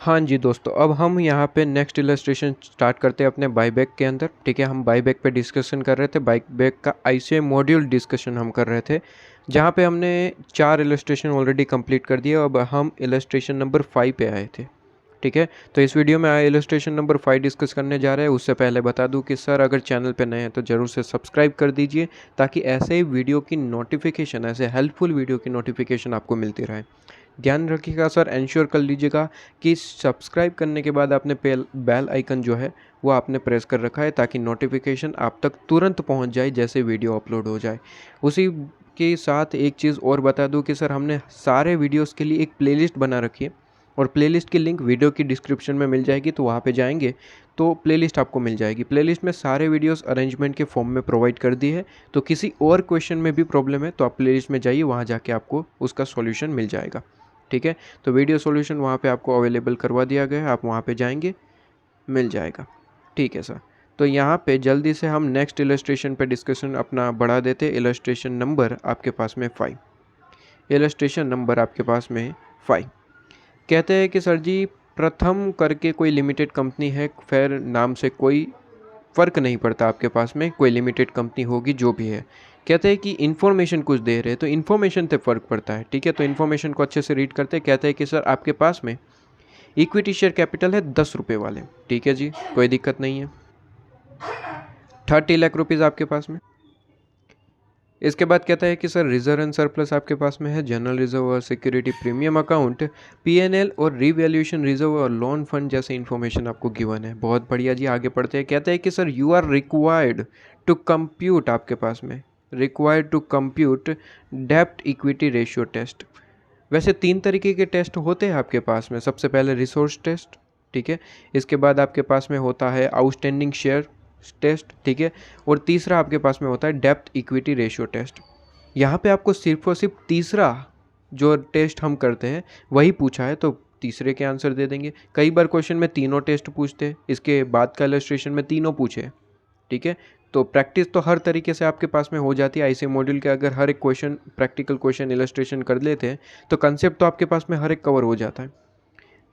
हाँ जी दोस्तों, अब हम यहाँ पे नेक्स्ट इलस्ट्रेशन स्टार्ट करते हैं अपने बाईबैक के अंदर। ठीक है, हम बाईबैक पे डिस्कशन कर रहे थे, बाईबैक का आईसीआई मॉड्यूल डिस्कशन हम कर रहे थे, जहाँ पे हमने 4 इलस्ट्रेशन ऑलरेडी कंप्लीट कर दिए। अब हम इलस्ट्रेशन नंबर 5 पे आए थे। ठीक है, तो इस वीडियो में इलस्ट्रेशन नंबर 5 डिस्कस करने जा रहे हैं। उससे पहले बता दूं कि सर अगर चैनल पे नए हैं तो ज़रूर से सब्सक्राइब कर दीजिए, ताकि ऐसे ही वीडियो की नोटिफिकेशन, ऐसे हेल्पफुल वीडियो की नोटिफिकेशन आपको मिलती रहे। ध्यान रखिएगा सर, एंश्योर कर लीजिएगा कि सब्सक्राइब करने के बाद आपने बेल आइकन जो है वो आपने प्रेस कर रखा है, ताकि नोटिफिकेशन आप तक तुरंत पहुंच जाए जैसे वीडियो अपलोड हो जाए। उसी के साथ एक चीज़ और बता दूं कि सर हमने सारे वीडियोस के लिए एक प्लेलिस्ट बना रखी है, और प्लेलिस्ट की लिंक वीडियो की डिस्क्रिप्शन में मिल जाएगी, तो वहाँ पे जाएंगे तो प्लेलिस्ट आपको मिल जाएगी। प्लेलिस्ट में सारे वीडियोस अरेंजमेंट के फॉर्म में प्रोवाइड कर दी है, तो किसी और क्वेश्चन में भी प्रॉब्लम है तो आप प्लेलिस्ट में जाइए, वहाँ जाके आपको उसका सॉल्यूशन मिल जाएगा। ठीक है, तो वीडियो सॉल्यूशन वहाँ पे आपको अवेलेबल करवा दिया गया है, आप वहाँ पे जाएंगे मिल जाएगा। ठीक है सर, तो यहाँ पे जल्दी से हम नेक्स्ट इलस्ट्रेशन पे डिस्कशन अपना बढ़ा देते। इलस्ट्रेशन नंबर आपके पास में 5, इलस्ट्रेशन नंबर आपके पास में 5 कहते हैं कि सर जी प्रथम करके कोई लिमिटेड कंपनी है, खैर नाम से कोई फ़र्क नहीं पड़ता, आपके पास में कोई लिमिटेड कंपनी होगी जो भी है। कहते हैं कि इन्फॉर्मेशन कुछ दे रहे हैं, तो इन्फॉर्मेशन से फ़र्क पड़ता है। ठीक है, तो इन्फॉर्मेशन को अच्छे से रीड करते हैं। कहते हैं कि सर आपके पास में इक्विटी शेयर कैपिटल है 10 रुपये वाले। ठीक है जी, कोई दिक्कत नहीं है। 30 लाख रुपीज़ आपके पास में। इसके बाद कहता है कि सर रिजर्व एंड सरप्लस आपके पास में है, जनरल रिजर्व और सिक्योरिटी प्रीमियम अकाउंट, पीएनएल और रिवैल्यूएशन रिजर्व और लोन फंड जैसे इन्फॉर्मेशन आपको गिवन है। बहुत बढ़िया जी, आगे पढ़ते हैं। कहते हैं कि sir you are required to compute, आपके पास में रिक्वायर्ड टू कंप्यूट डेब्ट इक्विटी रेशियो टेस्ट। वैसे 3 तरीके के टेस्ट होते हैं आपके पास में। सबसे पहले रिसोर्स टेस्ट, ठीक है, इसके बाद आपके पास में होता है आउटस्टैंडिंग शेयर टेस्ट, ठीक है, और तीसरा आपके पास में होता है डेप्थ इक्विटी रेशियो टेस्ट। यहाँ पे आपको सिर्फ और सिर्फ तीसरा जो टेस्ट हम करते हैं वही पूछा है, तो तीसरे के आंसर दे देंगे। कई बार क्वेश्चन में तीनों टेस्ट पूछते हैं, इसके बाद का इलस्ट्रेशन में तीनों पूछे। ठीक है, तो प्रैक्टिस तो हर तरीके से आपके पास में हो जाती है। ऐसे मॉड्यूल के अगर हर एक क्वेश्चन प्रैक्टिकल क्वेश्चन इलस्ट्रेशन कर लेते हैं तो कंसेप्ट तो आपके पास में हर एक कवर हो जाता है।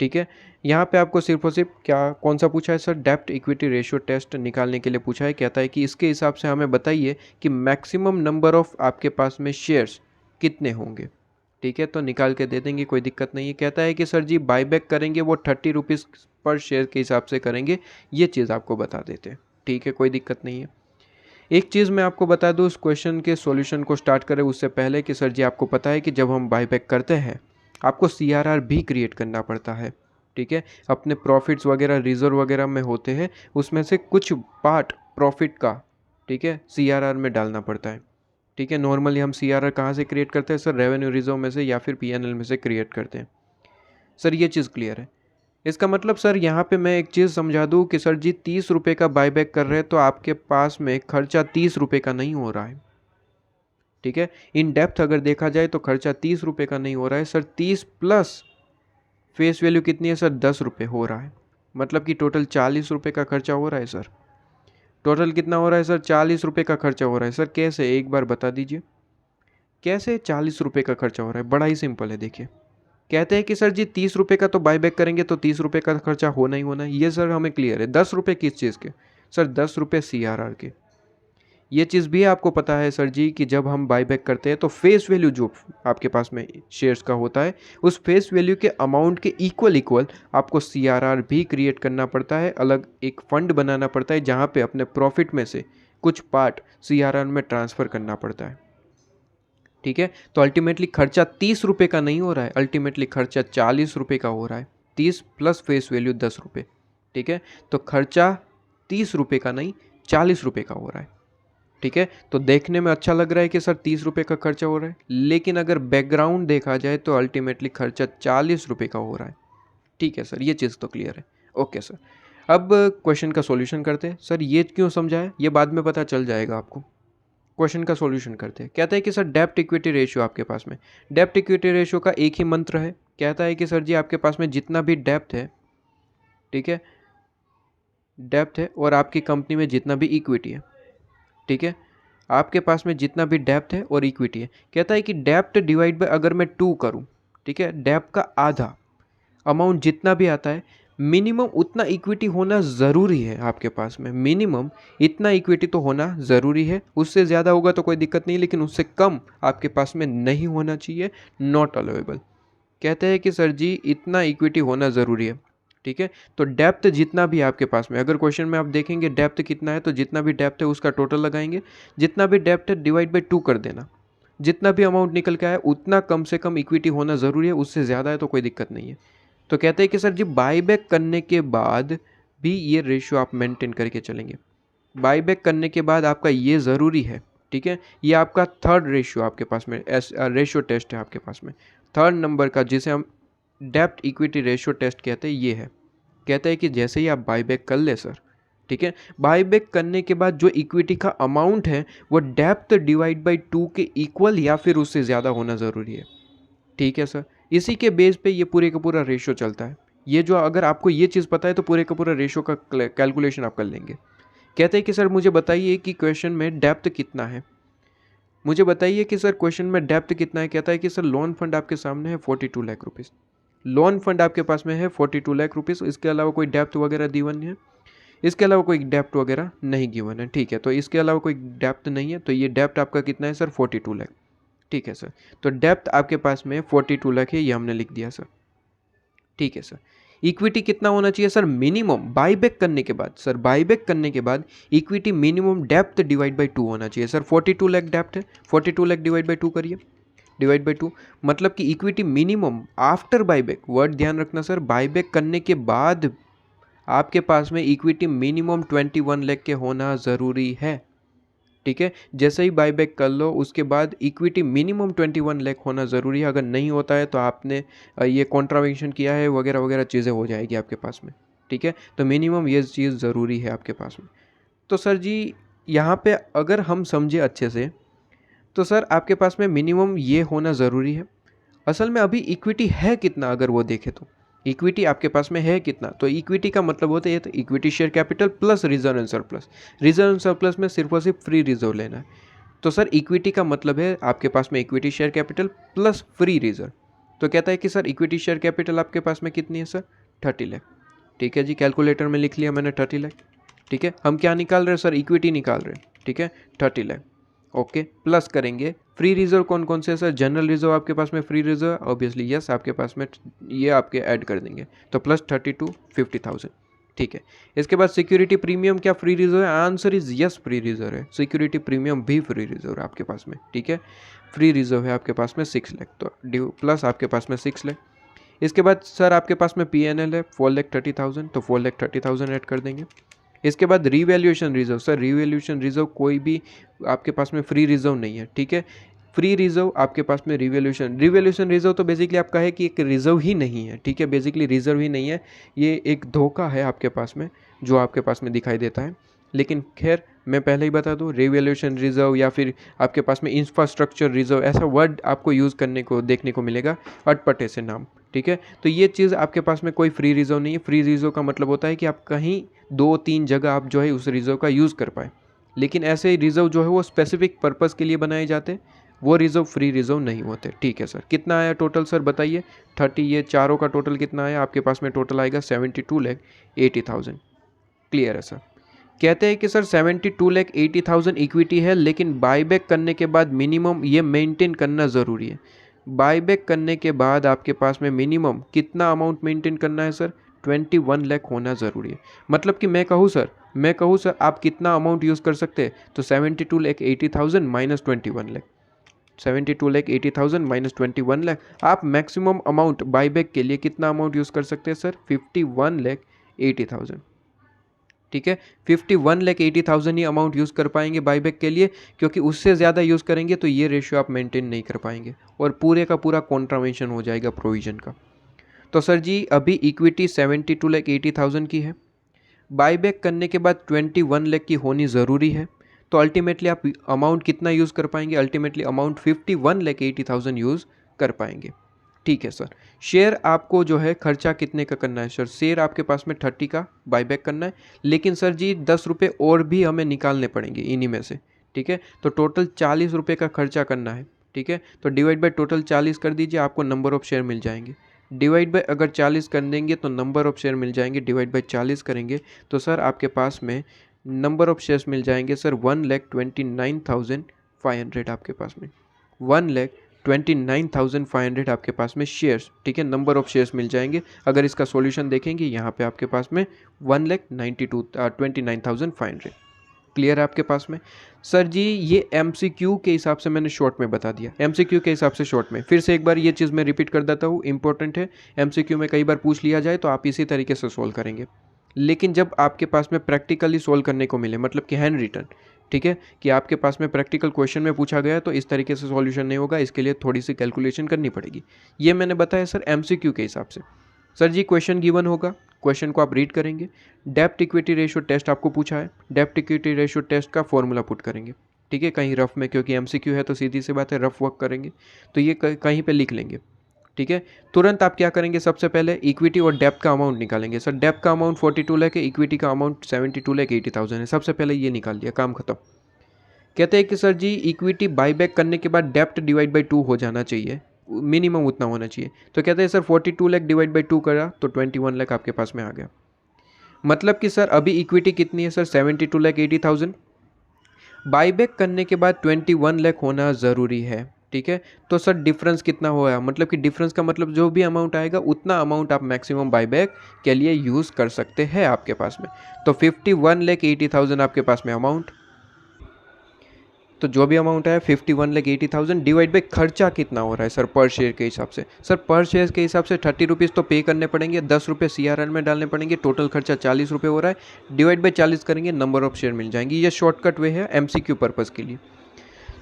ठीक है, यहाँ पे आपको सिर्फ और सिर्फ क्या कौन सा पूछा है सर, डेब्ट इक्विटी रेशियो टेस्ट निकालने के लिए पूछा है। कहता है कि इसके हिसाब से हमें बताइए कि मैक्सिमम नंबर ऑफ आपके पास में शेयर्स कितने होंगे। ठीक है, तो निकाल के दे देंगे, कोई दिक्कत नहीं है। कहता है कि सर जी बाईबैक करेंगे वो 30 रुपीज़ पर शेयर के हिसाब से करेंगे, ये चीज़ आपको बता देते हैं। ठीक है, कोई दिक्कत नहीं है। एक चीज़ मैं आपको बता दूं उस क्वेश्चन के सॉल्यूशन को स्टार्ट करें उससे पहले कि सर जी आपको पता है कि जब हम बाईबैक करते हैं आपको सीआरआर भी क्रिएट करना पड़ता है। ठीक है, अपने प्रॉफिट्स वगैरह रिजर्व वगैरह में होते हैं, उसमें से कुछ पार्ट प्रॉफिट का, ठीक है, सीआरआर में डालना पड़ता है। ठीक है, नॉर्मली हम सीआरआर कहाँ से क्रिएट करते हैं सर, रेवेन्यू रिजर्व में से या फिर पीएनएल में से क्रिएट करते हैं। सर ये चीज़ क्लियर है। इसका मतलब सर यहाँ पे मैं एक चीज़ समझा दूँ कि सर जी 30 रुपये का बाईबैक कर रहे हैं तो आपके पास में खर्चा 30 रुपये का नहीं हो रहा है। ठीक है, इन डेप्थ अगर देखा जाए तो खर्चा 30 रुपये का नहीं हो रहा है सर, 30 प्लस फेस वैल्यू कितनी है सर, 10 रुपये हो रहा है। मतलब कि टोटल 40 रुपये का खर्चा हो रहा है सर। टोटल कितना हो रहा है सर, 40 रुपये का खर्चा हो रहा है सर। कैसे, एक बार बता दीजिए कैसे 40 रुपये का खर्चा हो रहा है। बड़ा ही सिंपल है, देखिए कहते हैं कि सर जी 30 रुपये का तो बाईबैक करेंगे तो 30 रुपये का खर्चा होना ही होना है, ये सर हमें क्लियर है। 10 रुपये किस चीज़ के सर, 10 रुपये सीआरआर के। ये चीज़ भी आपको पता है सर जी कि जब हम बाईबैक करते हैं तो फेस वैल्यू जो आपके पास में शेयर्स का होता है उस फेस वैल्यू के अमाउंट के इक्वल आपको सीआरआर भी क्रिएट करना पड़ता है। अलग एक फंड बनाना पड़ता है जहाँ पे अपने प्रॉफिट में से कुछ पार्ट सीआरआर में ट्रांसफ़र करना पड़ता है। ठीक है, तो अल्टीमेटली खर्चा 30 रुपये का नहीं हो रहा है, अल्टीमेटली खर्चा 40 रुपये का हो रहा है। 30 प्लस फेस वैल्यू 10 रुपये। ठीक है, तो खर्चा 30 रुपये का नहीं 40 रुपये का हो रहा है। ठीक है, तो देखने में अच्छा लग रहा है कि सर 30 रुपये का खर्चा हो रहा है, लेकिन अगर बैकग्राउंड देखा जाए तो अल्टीमेटली खर्चा 40 रुपये का हो रहा है। ठीक है सर, ये चीज़ तो क्लियर है। ओके सर, अब क्वेश्चन का सॉल्यूशन करते हैं। सर ये क्यों समझाया ये बाद में पता चल जाएगा आपको। क्वेश्चन का सॉल्यूशन करते हैं। कहता है कि सर डेब्ट इक्विटी रेशियो आपके पास में, डेब्ट इक्विटी रेशियो का एक ही मंत्र है। कहता है कि सर जी आपके पास में जितना भी डेब्ट है, ठीक है, डेब्ट है और आपकी कंपनी में जितना भी इक्विटी है, ठीक है, आपके पास में जितना भी डेब्ट है और इक्विटी है, कहता है कि डेब्ट डिवाइड बाय, अगर मैं 2 करूं, ठीक है, डेब्ट का आधा, अमाउंट जितना भी आता है मिनिमम उतना इक्विटी होना ज़रूरी है आपके पास में, मिनिमम इतना इक्विटी तो होना ज़रूरी है। उससे ज़्यादा होगा तो कोई दिक्कत नहीं, लेकिन उससे कम आपके पास में नहीं होना चाहिए, नॉट अलाउेबल। कहते हैं कि सर जी इतना इक्विटी होना ज़रूरी है, ठीक है। तो डेप्थ जितना भी आपके पास में, अगर क्वेश्चन में आप देखेंगे डेप्थ कितना है, तो जितना भी डेप्थ है उसका टोटल लगाएंगे, जितना भी डेप्थ है डिवाइड बाई 2 कर देना, जितना भी अमाउंट निकल के आया उतना कम से कम इक्विटी होना ज़रूरी है, उससे ज़्यादा है तो कोई दिक्कत नहीं है। तो कहते हैं कि सर जी बाईबैक करने के बाद भी ये रेशियो आप मेंटेन करके चलेंगे, बाईबैक करने के बाद आपका ये ज़रूरी है, ठीक है। ये आपका थर्ड रेशियो आपके पास में रेशियो टेस्ट है आपके पास में, थर्ड नंबर का, जिसे हम डेप्थ इक्विटी रेशियो टेस्ट कहते हैं, ये है। कहते हैं कि जैसे ही आप बाईबैक कर ले सर, ठीक है, बाईबैक करने के बाद जो इक्विटी का अमाउंट है वो डेप्थ डिवाइड बाई 2 के इक्वल या फिर उससे ज़्यादा होना ज़रूरी है, ठीक है सर। इसी के बेस पे ये पूरे का पूरा रेशियो चलता है। ये जो, अगर आपको ये चीज़ पता है तो पूरे का पूरा रेशियो का कैलकुलेशन आप कर लेंगे। कहते हैं कि सर मुझे बताइए कि क्वेश्चन में डेप्थ कितना है, मुझे बताइए कि सर क्वेश्चन में डेप्थ कितना है। कहता है कि सर लोन फंड आपके सामने है 42 लाख रुपीज़, लोन फंड आपके पास में है 42 लाख रुपीज़, इसके अलावा कोई डेप्थ वगैरह गिवन है, इसके अलावा कोई डेप्थ वगैरह नहीं गिवन है, ठीक है। तो इसके अलावा कोई डेप्थ नहीं है, तो ये डेप्थ आपका कितना है सर 42 लाख, ठीक है सर। तो डेप्थ आपके पास में 42 लाख है, ये हमने लिख दिया सर, ठीक है सर। इक्विटी कितना होना चाहिए सर मिनिमम बाईबैक करने के बाद, सर बाईबैक करने के बाद equity minimum depth divide by 2 होना चाहिए सर। 42 लाख डेप्थ है, 42 लाख डिवाइड बाई 2 करिए, डिवाइड बाई 2 मतलब कि equity minimum after buyback, word ध्यान रखना सर, बाईबैक करने के बाद आपके पास में इक्विटी मिनिमम 21 लाख के होना ज़रूरी है, ठीक है। जैसे ही बाईबैक कर लो उसके बाद इक्विटी मिनिमम 21 लाख होना ज़रूरी है। अगर नहीं होता है तो आपने ये कॉन्ट्रावेंशन किया है वगैरह वगैरह चीज़ें हो जाएगी आपके पास में, ठीक है। तो मिनिमम ये चीज़ ज़रूरी है आपके पास में। तो सर जी यहाँ पे अगर हम समझे अच्छे से, तो सर आपके पास में मिनिमम ये होना ज़रूरी है। असल में अभी इक्विटी है कितना, अगर वो देखें तो इक्विटी आपके पास में है कितना, तो इक्विटी का मतलब होता है तो equity share capital plus reserve and surplus, reserve and surplus में सिर्फ और सिर्फ फ्री रिजर्व लेना है। तो सर इक्विटी का मतलब है आपके पास में equity share capital plus free reserve. तो कहता है कि सर इक्विटी शेयर कैपिटल आपके पास में कितनी है सर 30 लाख, ठीक है जी। कैलकुलेटर में लिख लिया मैंने 30 लाख, ठीक है। हम क्या निकाल रहे हैं सर, इक्विटी निकाल रहे हैं, ठीक है, 30 लाख, ओके। प्लस करेंगे फ्री रिजर्व कौन कौन से सर, जनरल रिजर्व आपके पास में, फ्री रिजर्व ऑब्वियसली यस आपके पास में, ये आपके ऐड कर देंगे तो प्लस 32 50,000, ठीक है। इसके बाद सिक्योरिटी प्रीमियम क्या फ्री रिजर्व है, answer is yes free reserve है, सिक्योरिटी प्रीमियम भी फ्री रिजर्व है आपके पास में, ठीक है। फ्री रिजर्व है आपके पास में 6 लाख, तो प्लस आपके पास में 6 लाख। इसके बाद सर आपके पास में PNL है 4,30,000, तो 4,30,000 ऐड कर देंगे। इसके बाद revaluation reserve, sir revaluation reserve कोई भी आपके पास में फ्री रिजर्व नहीं है, ठीक है। फ्री रिजर्व आपके पास में रिवैल्यूएशन रिजर्व तो बेसिकली आपका है कि एक रिजर्व ही नहीं है, ठीक है, बेसिकली रिजर्व ही नहीं है, ये एक धोखा है आपके पास में जो आपके पास में दिखाई देता है। लेकिन खैर मैं पहले ही बता दूं, रिवैल्यूएशन रिजर्व या फिर आपके पास में इंफ्रास्ट्रक्चर रिजर्व, ऐसा वर्ड आपको यूज़ करने को देखने को मिलेगा अटपटे से नाम, ठीक है। तो ये चीज़ आपके पास में कोई फ्री रिजर्व नहीं है। फ्री रिजर्व का मतलब होता है कि आप कहीं 2-3 जगह आप जो है उस रिजर्व का यूज़ कर पाए, लेकिन ऐसे रिजर्व जो है वो स्पेसिफिक पर्पज़ के लिए बनाए जाते, वो रिजर्व फ्री रिजर्व नहीं होते, ठीक है सर। कितना आया टोटल सर बताइए, 30, ये चारों का टोटल कितना आया आपके पास में, टोटल आएगा 72,80,000, क्लियर है सर। कहते हैं कि सर 72,80,000 इक्विटी है, लेकिन बाईबैक करने के बाद मिनिमम ये मेंटेन करना ज़रूरी है। बाईबैक करने के बाद आपके पास में मिनिमम कितना अमाउंट मेंटेन करना है सर, 21 लाख होना ज़रूरी है। मतलब कि मैं कहूँ सर आप कितना अमाउंट यूज़ कर सकते हैं, तो 72,80,000 माइनस 21 लाख, 72,80,000 माइनस 21 लाख, आप मैक्सिमम अमाउंट बाईबैक के लिए कितना अमाउंट यूज़ कर सकते हैं सर, 51,80,000, ठीक है। 51,80,000 ही अमाउंट यूज़ कर पाएंगे बाईबैक के लिए, क्योंकि उससे ज़्यादा यूज़ करेंगे तो ये रेशियो आप मेंटेन नहीं कर पाएंगे और पूरे का पूरा कॉन्ट्रावेंशन हो जाएगा प्रोविज़न का। तो सर जी अभी इक्विटी 72,80,000 की है, बाईबैक करने के बाद 21 लाख की होनी ज़रूरी है, तो अल्टीमेटली आप अमाउंट कितना यूज़ कर पाएंगे, अल्टीमेटली अमाउंट 51,80,000 यूज़ कर पाएंगे, ठीक है सर। शेयर आपको जो है खर्चा कितने का करना है सर, शेयर आपके पास में 30 का बाईबैक करना है, लेकिन सर जी 10 रुपये और भी हमें निकालने पड़ेंगे इन्हीं में से, ठीक है। तो टोटल 40 रुपये का खर्चा करना है, ठीक है। तो डिवाइड बाई टोटल 40 कर दीजिए, आपको नंबर ऑफ शेयर मिल जाएंगे, डिवाइड बाय अगर 40 कर देंगे तो नंबर ऑफ शेयर मिल जाएंगे, डिवाइड बाय 40 करेंगे तो सर आपके पास में नंबर ऑफ शेयर्स मिल जाएंगे सर 1,29,500 आपके पास में 1,29,500 आपके पास में शेयर्स, ठीक है, नंबर ऑफ शेयर्स मिल जाएंगे। अगर इसका सॉल्यूशन देखेंगे यहाँ पे आपके पास में 1,29,500 क्लियर है आपके पास में। सर जी ये एमसीक्यू के हिसाब से मैंने शॉर्ट में बता दिया, एमसीक्यू के हिसाब से शॉर्ट में। फिर से एक बार ये चीज़ मैं रिपीट कर देता हूँ, इंपॉर्टेंट है, एमसीक्यू में कई बार पूछ लिया जाए तो आप इसी तरीके से सोल्व करेंगे, लेकिन जब आपके पास में प्रैक्टिकली सोल्व करने को मिले, मतलब कि हैंड रिटन, ठीक है, कि आपके पास में प्रैक्टिकल क्वेश्चन में पूछा गया तो इस तरीके से सॉल्यूशन नहीं होगा, इसके लिए थोड़ी सी कैलकुलेशन करनी पड़ेगी। ये मैंने बताया सर एमसीक्यू के हिसाब से। सर जी क्वेश्चन गिवन होगा, क्वेश्चन को आप रीड करेंगे, डेब्ट इक्विटी रेशियो टेस्ट आपको पूछा है, डेब्ट इक्विटी रेशियो टेस्ट का फॉर्मूला पुट करेंगे, ठीक है, कहीं रफ में, क्योंकि एमसीक्यू है तो सीधी सी बात है रफ वर्क करेंगे, तो ये कहीं पे लिख लेंगे, ठीक है। तुरंत आप क्या करेंगे, सबसे पहले इक्विटी और डेब्ट का अमाउंट निकालेंगे। सर डेब्ट का अमाउंट 42 लाख है, इक्विटी का अमाउंट 72,80,000 है, सबसे पहले ये निकाल दिया, काम खत्म। कहते हैं कि सर जी इक्विटी बाईबैक करने के बाद डेब्ट डिवाइड बाई 2 हो जाना चाहिए, मिनिमम उतना होना चाहिए। तो कहते हैं सर 42 लाख डिवाइड बाई 2 करा तो 21 लाख आपके पास में आ गया। मतलब कि सर अभी इक्विटी कितनी है सर 72,80,000, बाईबैक करने के बाद 21 लाख होना ज़रूरी है, ठीक है। तो सर डिफरेंस कितना होगा, मतलब कि डिफरेंस का मतलब जो भी अमाउंट आएगा उतना अमाउंट आप मैक्सिमम बाईबैक के लिए यूज़ कर सकते हैं आपके पास में। तो 51,80,000 आपके पास में अमाउंट, तो जो भी अमाउंट है 51,80,000 डिवाइड बाई खर्चा कितना हो रहा है सर पर शेयर के हिसाब से। सर पर शेयर के हिसाब से 30 रुपीज़ तो पे करने पड़ेंगे, 10 रुपये CRR में डालने पड़ेंगे, टोटल खर्चा 40 रुपये हो रहा है, डिवाइड बाई 40 करेंगे, नंबर ऑफ शेयर मिल जाएंगे। ये शॉर्टकट वे है MCQ पर्पज़ के लिए।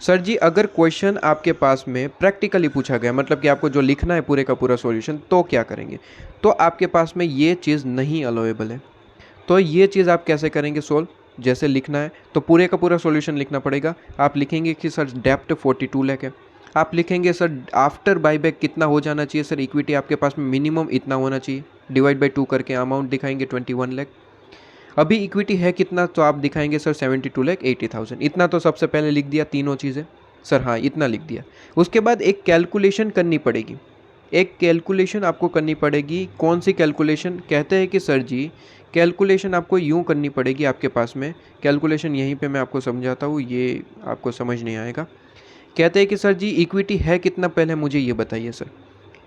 सर जी अगर क्वेश्चन आपके पास में प्रैक्टिकली पूछा गया, मतलब कि आपको जो लिखना है पूरे का पूरा सॉल्यूशन, तो क्या करेंगे, तो आपके पास में ये चीज़ नहीं अलाउेबल है। तो ये चीज़ आप कैसे करेंगे सोल्व, जैसे लिखना है तो पूरे का पूरा सॉल्यूशन लिखना पड़ेगा। आप लिखेंगे कि सर डेप्ट 42 लाख है, आप लिखेंगे सर आफ्टर बाईबैक कितना हो जाना चाहिए, सर इक्विटी आपके पास में मिनिमम इतना होना चाहिए, डिवाइड बाई 2 करके अमाउंट दिखाएंगे 21 लाख। अभी इक्विटी है कितना, तो आप दिखाएंगे सर 72,80,000, इतना तो सबसे पहले लिख दिया तीनों चीज़ें, सर हाँ इतना लिख दिया। उसके बाद एक कैलकुलेशन करनी पड़ेगी, एक कैलकुलेशन आपको करनी पड़ेगी। कौन सी कैलकुलेशन, कहते हैं कि सर जी कैलकुलेशन आपको यूँ करनी पड़ेगी, आपके पास में कैलकुलेशन यहीं पे मैं आपको समझाता हूँ, ये आपको समझ नहीं आएगा। कहते हैं कि सर जी इक्विटी है कितना, पहले मुझे ये बताइए सर,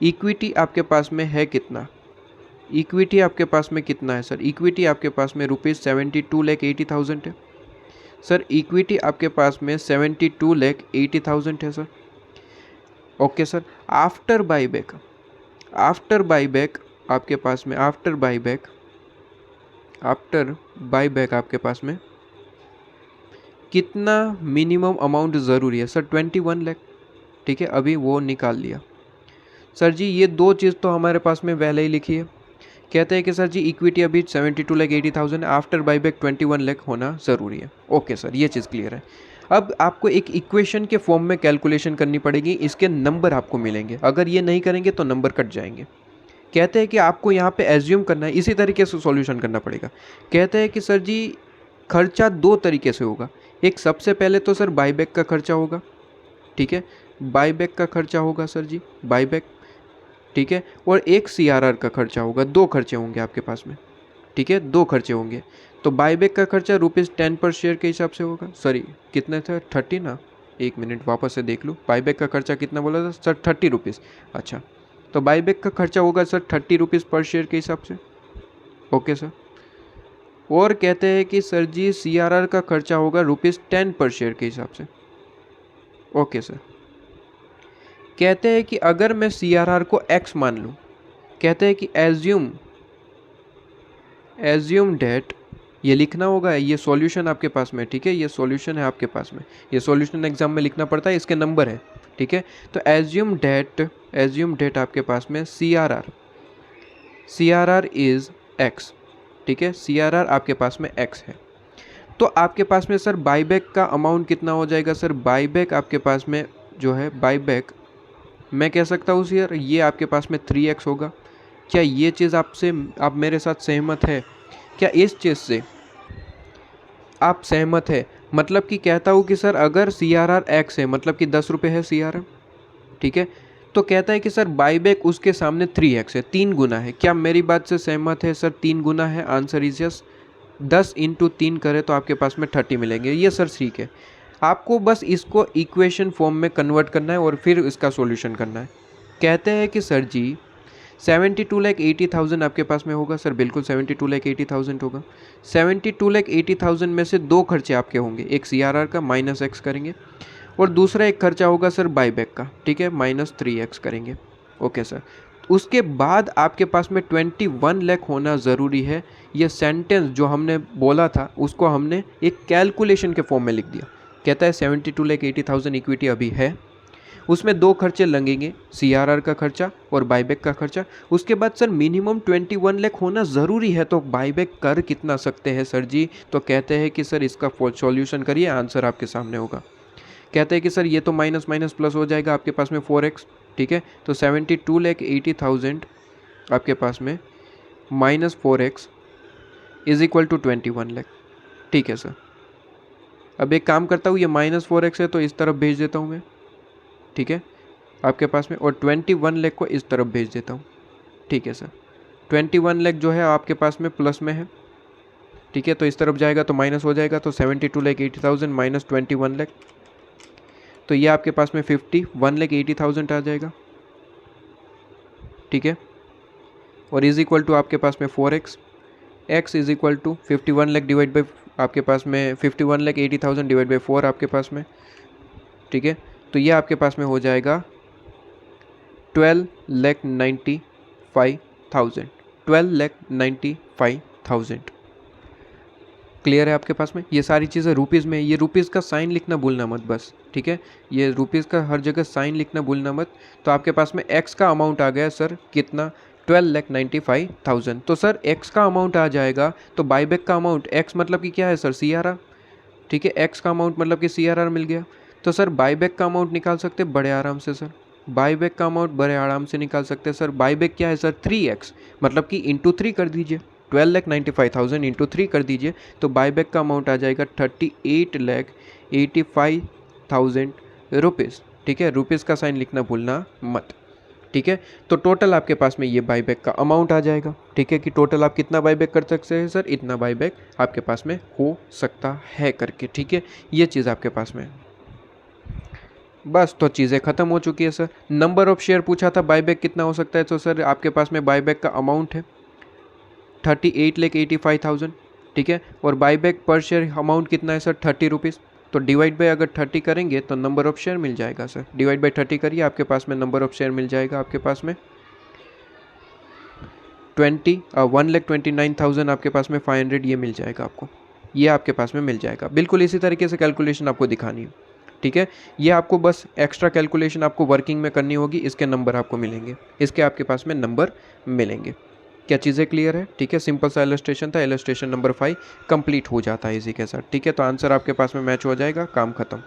इक्विटी आपके पास में है कितना, इक्विटी आपके पास में कितना है सर, इक्विटी आपके पास में ₹72,80,000 है सर, इक्विटी आपके पास में 72,80,000 है sir. Okay sir, after buyback, after buyback आपके पास में, आफ्टर बाईबैक आपके पास में कितना मिनिमम अमाउंट ज़रूरी है सर 21 लाख, ठीक है, अभी वो निकाल लिया। सर जी ये दो चीज़ तो हमारे पास में पहले ही लिखी है। कहते हैं कि सर जी इक्विटी अभी 72,80,000 है, आफ्टर बाईबैक 21 लाख होना ज़रूरी है। ओके सर ये चीज़ क्लियर है। अब आपको एक इक्वेशन के फॉर्म में कैलकुलेशन करनी पड़ेगी, इसके नंबर आपको मिलेंगे, अगर ये नहीं करेंगे तो नंबर कट जाएंगे। कहते हैं कि आपको यहाँ पे एज्यूम करना है, इसी तरीके से सॉल्यूशन करना पड़ेगा। कहते हैं कि सर जी खर्चा दो तरीके से होगा, एक सबसे पहले तो सर बाईबैक का खर्चा होगा, ठीक है, बाईबैक का खर्चा होगा सर जी, बाईबैक, ठीक है, और एक CRR का खर्चा होगा, दो खर्चे होंगे आपके पास में, ठीक है, दो खर्चे होंगे। तो बाईबैक का खर्चा ₹10 पर शेयर के हिसाब से होगा, सॉरी कितने थे 30 ना, एक मिनट वापस से देख लूँ, बाईबैक का खर्चा कितना बोला था सर 30 रुपीज़, अच्छा, तो बाईबैक का खर्चा होगा सर 30 रुपीज़ पर शेयर के हिसाब से। ओके सर, और कहते हैं कि सर जी CRR का खर्चा होगा ₹10 पर शेयर के हिसाब से। ओके सर, कहते हैं कि अगर मैं CRR को X मान लूँ, कहते हैं कि एज्यूम डेट, ये लिखना होगा, ये सॉल्यूशन आपके पास में, ठीक है, ये सॉल्यूशन है आपके पास में, ये सॉल्यूशन एग्जाम में लिखना पड़ता है, इसके नंबर है, ठीक है। तो एज्यूम डेट आपके पास में CRR इज़ X, ठीक है, CRR आपके पास में X है। तो आपके पास में सर बाईबैक का अमाउंट कितना हो जाएगा सर, बाईबैक आपके पास में जो है, बाईबैक मैं कह सकता हूँ सर ये आपके पास में 3x होगा। क्या ये चीज़ आप मेरे साथ सहमत है, क्या इस चीज़ से आप सहमत है? मतलब कि कहता हूँ कि सर अगर CRR X है, मतलब कि 10 रुपये है CRR, ठीक है, तो कहता है कि सर बाईबैक उसके सामने 3x है, 3 गुना है। क्या मेरी बात से सहमत है सर? 3 गुना है, आंसर इज यस। 10 इंटू 3 करें तो आपके पास में 30 मिलेंगे। ये सर ठीक है, आपको बस इसको इक्वेशन फॉर्म में कन्वर्ट करना है और फिर इसका सॉल्यूशन करना है। कहते हैं कि सर जी 72,80,000 आपके पास में होगा। सर बिल्कुल 72,80,000 होगा। 72,80,000 में से 2 खर्चे आपके होंगे, एक CRR का -x करेंगे और दूसरा एक खर्चा होगा सर बाईबैक का, ठीक है, -3x करेंगे। ओके सर, उसके बाद आपके पास में 21 लाख होना ज़रूरी है। ये सेंटेंस जो हमने बोला था उसको हमने एक कैलकुलेशन के फॉर्म में लिख दिया। कहता है 72,80,000 इक्विटी अभी है, उसमें 2 खर्चे लगेंगे, CRR का खर्चा और बाईबैक का खर्चा। उसके बाद सर मिनिमम 21 लाख होना ज़रूरी है, तो बाईबैक कर कितना सकते हैं सर जी? तो कहते हैं कि सर इसका सॉल्यूशन करिए, आंसर आपके सामने होगा। कहते हैं कि सर ये तो माइनस माइनस प्लस हो जाएगा आपके पास में 4x, ठीक है। तो 72,80,000 आपके पास में -4x is equal to 21 lakh, ठीक है सर। अब एक काम करता हूँ, ये -4x है तो इस तरफ भेज देता हूँ मैं, ठीक है, आपके पास में, और 21 लाख को इस तरफ भेज देता हूँ, ठीक है सर। 21 लाख जो है आपके पास में प्लस में है, ठीक है, तो इस तरफ जाएगा तो माइनस हो जाएगा। तो 72,80,000 माइनस 21 लाख, तो ये आपके पास में 51,80,000 आ जाएगा, ठीक है, और इज इक्वल टू आपके पास में 4x, x is equal to 51 lakh divide by आपके पास में 51,80,000 डिवाइड बाई 4 आपके पास में, ठीक है। तो ये आपके पास में हो जाएगा 12,95,000, 12,95,000। क्लियर है आपके पास में? ये सारी चीज़ें रुपीज़ में, ये रुपीज़ का साइन लिखना भूलना मत बस, ठीक है, ये रुपीज़ का हर जगह साइन लिखना भूलना मत। तो आपके पास में x का अमाउंट आ गया सर कितना, 12,95,000। तो सर x का अमाउंट आ जाएगा, तो बाईबैक का अमाउंट, x मतलब कि क्या है सर, CRR, ठीक है, x का अमाउंट मतलब कि CRR मिल गया। तो सर बाईबैक का अमाउंट निकाल सकते हैं बड़े आराम से सर, बाईबैक का अमाउंट बड़े आराम से निकाल सकते हैं सर। बाईबैक क्या है सर, 3x, मतलब कि इंटू 3 कर दीजिए, 12,95,000 इंटू 3 कर दीजिए, तो बाईबैक का अमाउंट आ जाएगा 38,85,000 रुपीज़, ठीक है। रुपीज़ का साइन लिखना भूलना मत, ठीक है। तो टोटल आपके पास में ये बाईबैक का अमाउंट आ जाएगा, ठीक है, कि टोटल आप कितना बाईबैक कर सकते हैं सर, इतना बाईबैक आपके पास में हो सकता है करके, ठीक है। ये चीज़ आपके पास में, बस तो चीज़ें ख़त्म हो चुकी है सर। नंबर ऑफ शेयर पूछा था बाईबैक कितना हो सकता है, तो सर आपके पास में बाईबैक का अमाउंट है 38,85,000, ठीक है, और बाईबैक पर शेयर अमाउंट कितना है सर, 30 रुपीज़। तो डिवाइड बाय अगर 30 करेंगे तो नंबर ऑफ शेयर मिल जाएगा सर, डिवाइड बाय 30 करिए, आपके पास में नंबर ऑफ शेयर मिल जाएगा आपके पास में 1,29,000 आपके पास में 500, ये मिल जाएगा आपको, ये आपके पास में मिल जाएगा। बिल्कुल इसी तरीके से कैलकुलेशन आपको दिखानी है, ठीक है। ये आपको बस एक्स्ट्रा कैलकुलेशन आपको वर्किंग में करनी होगी, इसके नंबर आपको मिलेंगे, इसके आपके पास में नंबर मिलेंगे। क्या चीज़ें क्लियर है? ठीक है, सिंपल सा इलस्ट्रेशन था, इलस्ट्रेशन नंबर 5 कंप्लीट हो जाता है इसी के साथ, ठीक है। तो आंसर आपके पास में मैच हो जाएगा, काम खत्म।